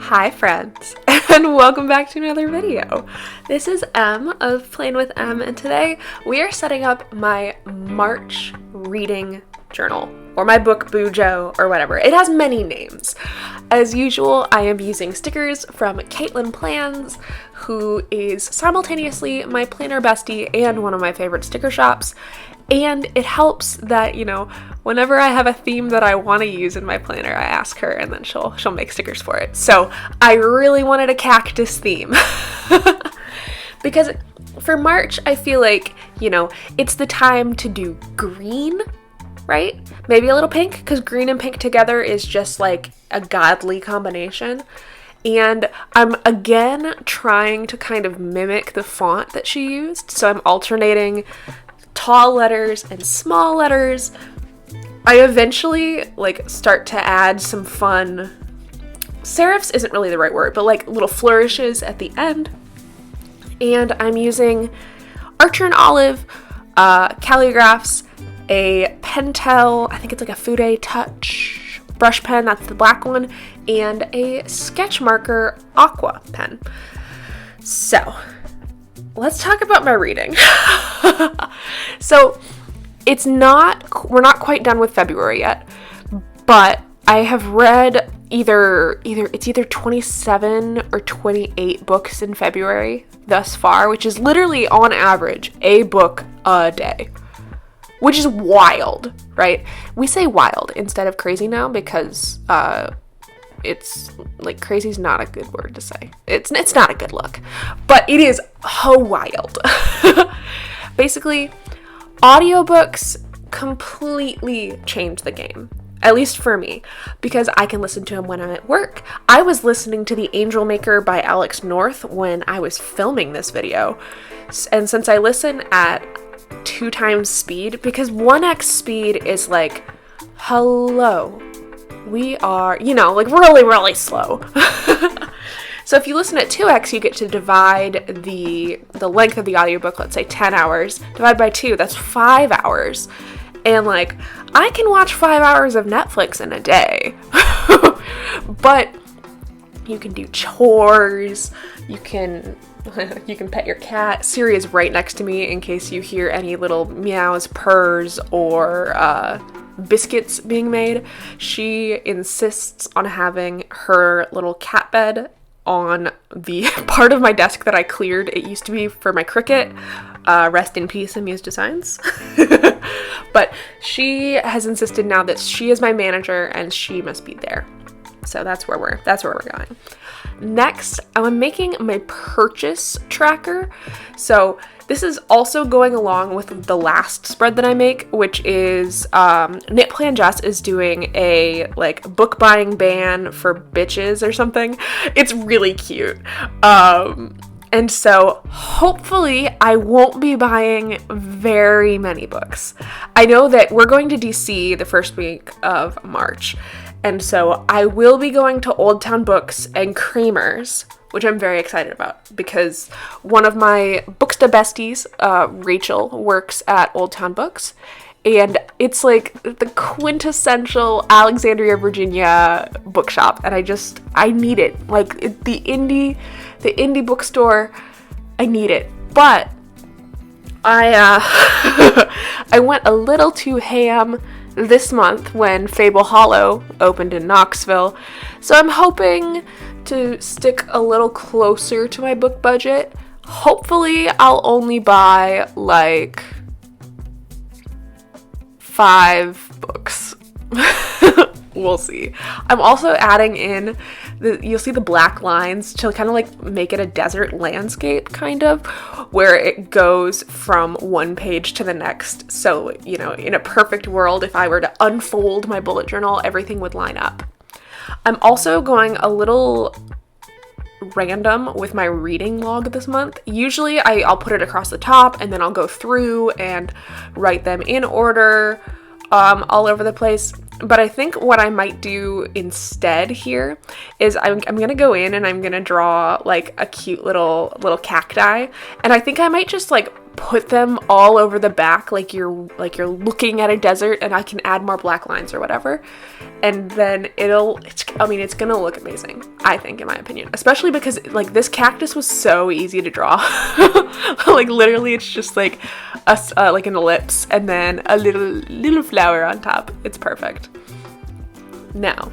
Hi friends, and welcome back to another video. This is Em of Playing with Em, and today we are setting up my March reading journal, or my book bujo, or whatever. It has many names. As usual, I am using stickers from Caitlin Plans, who is simultaneously my planner bestie and one of my favorite sticker shops. And it helps that, whenever I have a theme that I want to use in my planner, I ask her and then she'll make stickers for it. So I really wanted a cactus theme. Because for March, I feel like, it's the time to do green, right? Maybe a little pink, because green and pink together is just like a godly combination. And I'm again trying to kind of mimic the font that she used. So I'm alternating tall letters and small letters. I eventually start to add some fun serifs isn't really the right word, but little flourishes at the end. And I'm using Archer and Olive calligraphs, a Pentel, I think it's like a Fude Touch brush pen, that's the black one, and a sketch marker aqua pen. So let's talk about my reading. So we're not quite done with February yet, but I have read either 27 or 28 books in February thus far, which is literally on average a book a day, which is wild, right? We say wild instead of crazy now because it's crazy is not a good word to say. It's not a good look, but it is wild. Basically, audiobooks completely changed the game, at least for me, because I can listen to them when I'm at work. I was listening to The Angel Maker by Alex North when I was filming this video, and since I listen at 2 times speed, because 1x speed is hello, we are, really, really slow. So if you listen at 2x, you get to divide the length of the audiobook, let's say 10 hours, divide by 2, that's 5 hours. And I can watch 5 hours of Netflix in a day. But you can do chores, you can pet your cat. Siri is right next to me in case you hear any little meows, purrs, or biscuits being made. She insists on having her little cat bed on the part of my desk that I cleared. It used to be for my Cricut. Rest in peace, Amused Designs. But she has insisted now that she is my manager and she must be there. So that's where we're going. Next, I'm making my purchase tracker. So this is also going along with the last spread that I make, which is Knit Plan Jess is doing a book buying ban for bitches or something. It's really cute. And so hopefully I won't be buying very many books. I know that we're going to DC the first week of March. And so I will be going to Old Town Books and Kramer's, which I'm very excited about because one of my Booksta besties, Rachel, works at Old Town Books. And it's the quintessential Alexandria, Virginia bookshop. And I need it. The indie bookstore, I need it. But I went a little too ham this month when Fable Hollow opened in Knoxville. So I'm hoping to stick a little closer to my book budget. Hopefully I'll only buy 5 books. We'll see. I'm also adding in you'll see the black lines to kind of make it a desert landscape kind of, where it goes from one page to the next. So, in a perfect world, if I were to unfold my bullet journal, everything would line up. I'm also going a little random with my reading log this month. Usually I'll put it across the top and then I'll go through and write them in order all over the place. But I think what I might do instead here is I'm going to go in and I'm going to draw a cute little cacti. And I think I might just put them all over the back like you're looking at a desert, and I can add more black lines or whatever. And then it's gonna look amazing, I think, in my opinion. Especially because like this cactus was so easy to draw. Like literally it's just like like an ellipse and then a little flower on top. It's perfect. Now,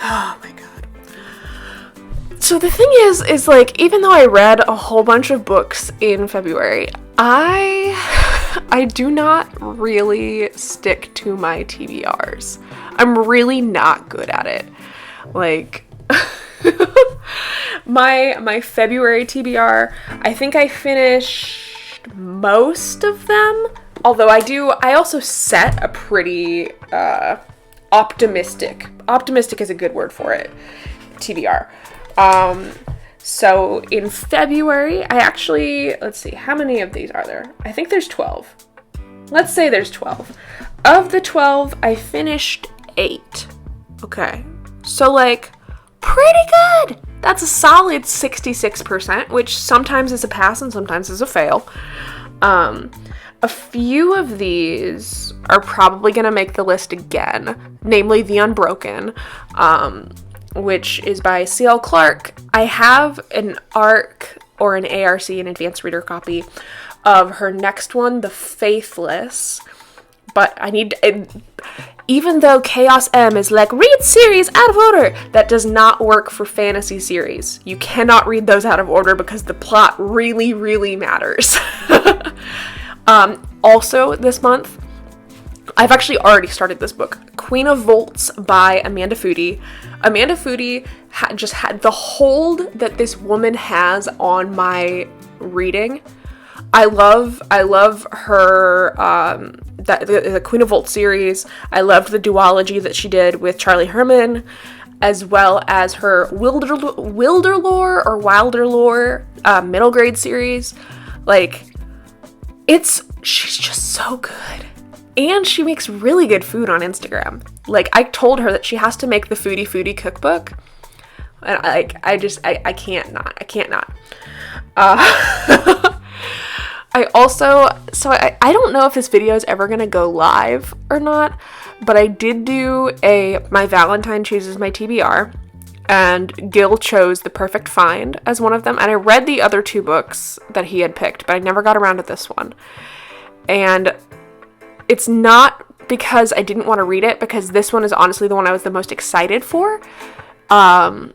oh my god. So the thing is like, even though I read a whole bunch of books in February, I do not really stick to my TBRs. I'm really not good at it. Like, my February TBR, I think I finished most of them. Although I also set a pretty optimistic is a good word for it, TBR. So in February, I actually, let's see, how many of these are there? I think there's 12. Let's say there's 12. Of the 12, I finished 8. Okay. So like, pretty good. That's a solid 66%, which sometimes is a pass and sometimes is a fail. A few of these are probably going to make the list again, namely The Unbroken, which is by C.L. Clarke. I have an ARC or an ARC, an advanced reader copy, of her next one, The Faithless. But even though Chaos M is like, read series out of order, that does not work for fantasy series. You cannot read those out of order because the plot really, really matters. Also this month, I've actually already started this book, Queen of Volts by Amanda Foody. Amanda Foody just had the hold that this woman has on my reading. I love her, the Queen of Volts series. I loved the duology that she did with Charlie Herman, as well as her Wilderlore or Wilderlore middle grade series. Like, she's just so good. And she makes really good food on Instagram. Like, I told her that she has to make the Foodie cookbook. And I can't not. I don't know if this video is ever gonna go live or not, but I did do my Valentine chooses my TBR, and Gil chose The Perfect Find as one of them, and I read the other 2 books that he had picked, but I never got around to this one. And it's not because I didn't want to read it, because this one is honestly the one I was the most excited for. And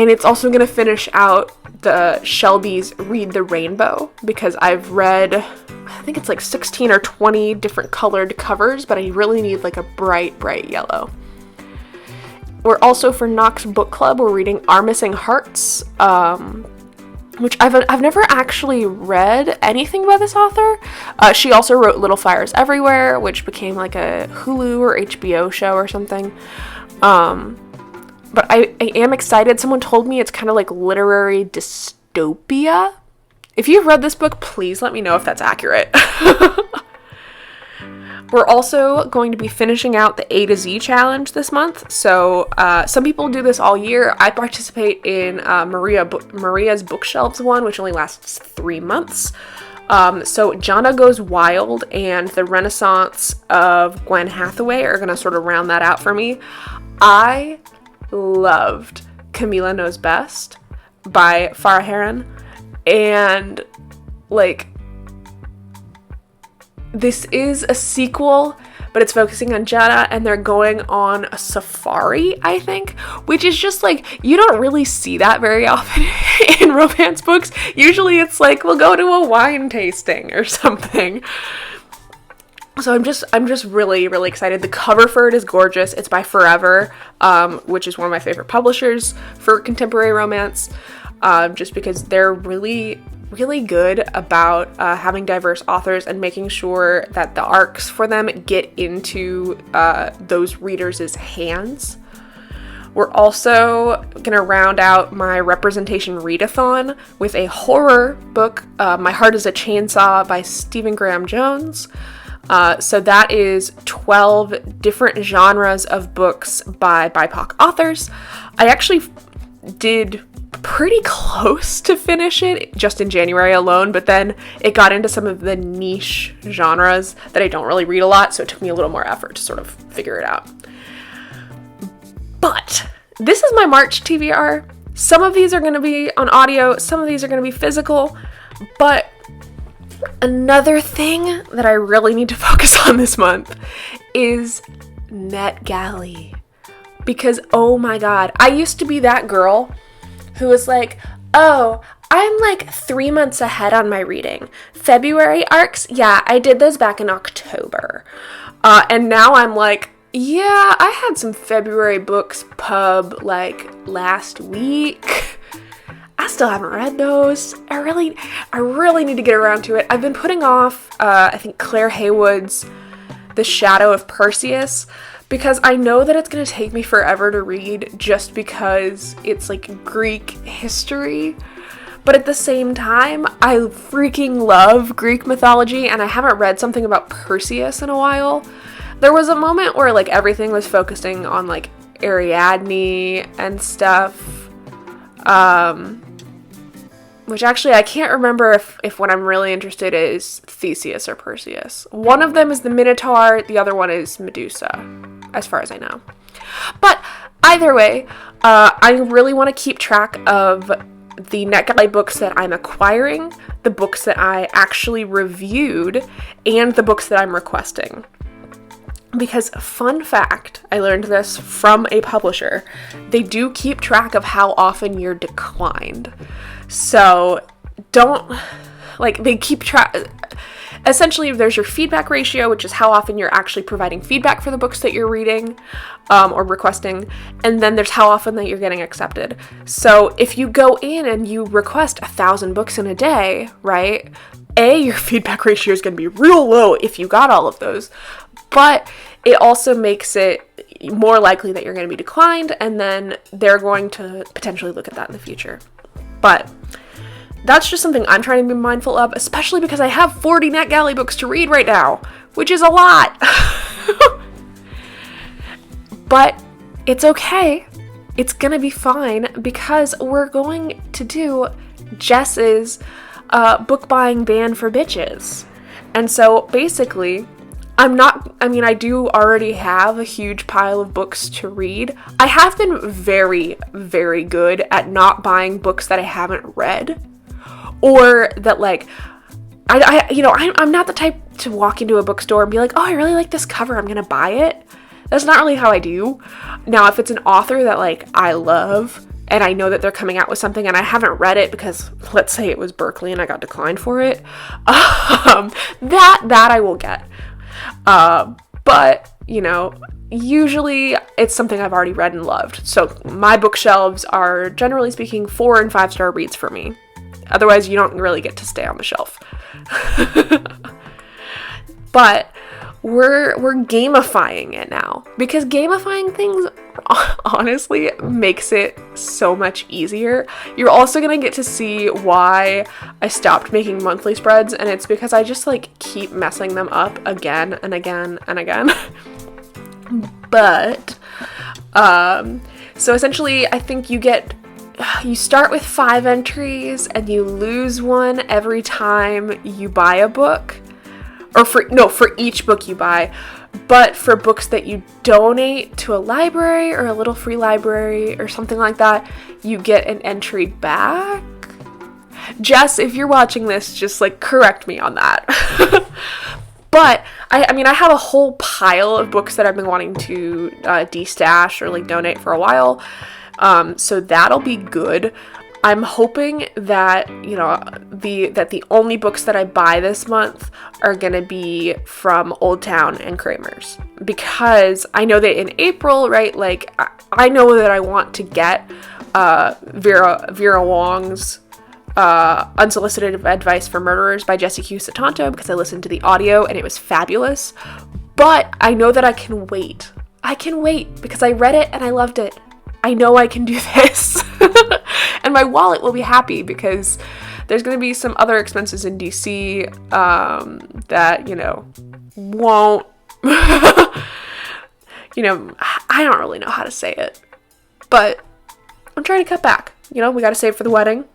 it's also going to finish out the Shelby's Read the Rainbow, because I've read, I think it's like 16 or 20 different colored covers, but I really need like a bright yellow. We're also, for Knox Book Club, we're reading Our Missing Hearts, which I've never actually read anything by this author. She also wrote Little Fires Everywhere, which became like a Hulu or HBO show or something. But I am excited. Someone told me it's kind of like literary dystopia. If you've read this book, please let me know if that's accurate. We're also going to be finishing out the A to Z challenge this month. So some people do this all year. I participate in Maria's Bookshelves one, which only lasts 3 months. So Jana Goes Wild and The Renaissance of Gwen Hathaway are going to sort of round that out for me. I loved Camila Knows Best by Farah Heron. And like, this is a sequel, but it's focusing on Jana, and they're going on a safari, I think, which is just like, you don't really see that very often in romance books. Usually it's like, we'll go to a wine tasting or something. So I'm just really, really excited. The cover for it is gorgeous. It's by Forever, which is one of my favorite publishers for contemporary romance, just because they're really good about having diverse authors and making sure that the arcs for them get into those readers' hands. We're also going to round out my representation readathon with a horror book, My Heart is a Chainsaw by Stephen Graham Jones. So that is 12 different genres of books by BIPOC authors. I actually did pretty close to finish it just in January alone, but then it got into some of the niche genres that I don't really read a lot, so it took me a little more effort to sort of figure it out. But this is my March TBR. Some of these are going to be on audio, some of these are going to be physical, but another thing that I really need to focus on this month is NetGalley. Because, oh my god, I used to be that girl who was like, oh, I'm like 3 months ahead on my reading. February arcs, yeah, I did those back in October. And now I'm like, yeah, I had some February books pub like last week. I still haven't read those. I really need to get around to it. I've been putting off, I think Claire Haywood's The Shadow of Perseus, because I know that it's going to take me forever to read just because it's like Greek history. But at the same time, I freaking love Greek mythology, and I haven't read something about Perseus in a while. There was a moment where like everything was focusing on like Ariadne and stuff. Which actually I can't remember if what I'm really interested in is Theseus or Perseus. One of them is the Minotaur, the other one is Medusa, as far as I know. But either way, I really want to keep track of the NetGalley books that I'm acquiring, the books that I actually reviewed, and the books that I'm requesting. Because, fun fact, I learned this from a publisher, they do keep track of how often you're declined. So, they keep track, essentially there's your feedback ratio, which is how often you're actually providing feedback for the books that you're reading, or requesting, and then there's how often that you're getting accepted. So, if you go in and you request 1,000 books in a day, right, your feedback ratio is going to be real low if you got all of those. But it also makes it more likely that you're going to be declined, and then they're going to potentially look at that in the future. But that's just something I'm trying to be mindful of, especially because I have 40 NetGalley books to read right now, which is a lot. But it's okay. It's going to be fine because we're going to do Jess's book buying ban for bitches. And so basically, I do already have a huge pile of books to read. I have been very, very good at not buying books that I haven't read, or that like, I'm not the type to walk into a bookstore and be like, oh, I really like this cover, I'm gonna buy it. That's not really how I do. Now, if it's an author that like I love, and I know that they're coming out with something and I haven't read it because, let's say it was Berkeley and I got declined for it, that I will get. But, usually it's something I've already read and loved. So my bookshelves are, generally speaking, 4 and 5-star reads for me. Otherwise, you don't really get to stay on the shelf. But we're gamifying it now, because gamifying things honestly makes it so much easier. You're also gonna get to see why I stopped making monthly spreads, and it's because I just like keep messing them up again and again and again. But so essentially I think you start with 5 entries and you lose one every time you buy a book. Or for each book you buy. But for books that you donate to a library or a little free library or something like that, you get an entry back. Jess, if you're watching this, just like correct me on that. But I have a whole pile of books that I've been wanting to destash or like donate for a while. So that'll be good. I'm hoping that, the only books that I buy this month are going to be from Old Town and Kramer's, because I know that in April, right, like, I know that I want to get Vera Wong's Unsolicited Advice for Murderers by Jesse Q. Sutanto, because I listened to the audio and it was fabulous. But I know that I can wait. I can wait because I read it and I loved it. I know I can do this. And my wallet will be happy because there's going to be some other expenses in DC that, won't, I don't really know how to say it, but I'm trying to cut back. we got to save for the wedding.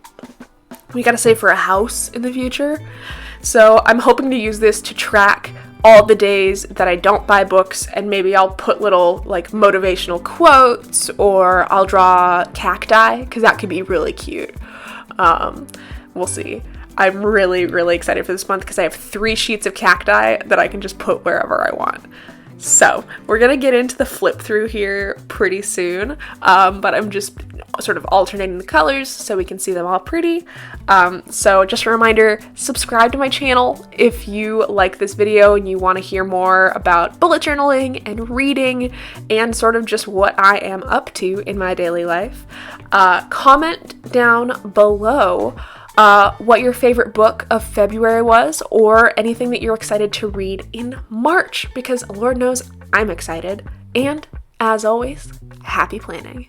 We got to save for a house in the future. So I'm hoping to use this to track all the days that I don't buy books, and maybe I'll put little like motivational quotes, or I'll draw cacti, because that could be really cute. We'll see. I'm really, really excited for this month because I have 3 sheets of cacti that I can just put wherever I want. So we're going to get into the flip through here pretty soon, but I'm just sort of alternating the colors so we can see them all pretty. So just a reminder, subscribe to my channel if you like this video and you want to hear more about bullet journaling and reading and sort of just what I am up to in my daily life. Comment down below what your favorite book of February was, or anything that you're excited to read in March, because Lord knows I'm excited. And as always, happy planning.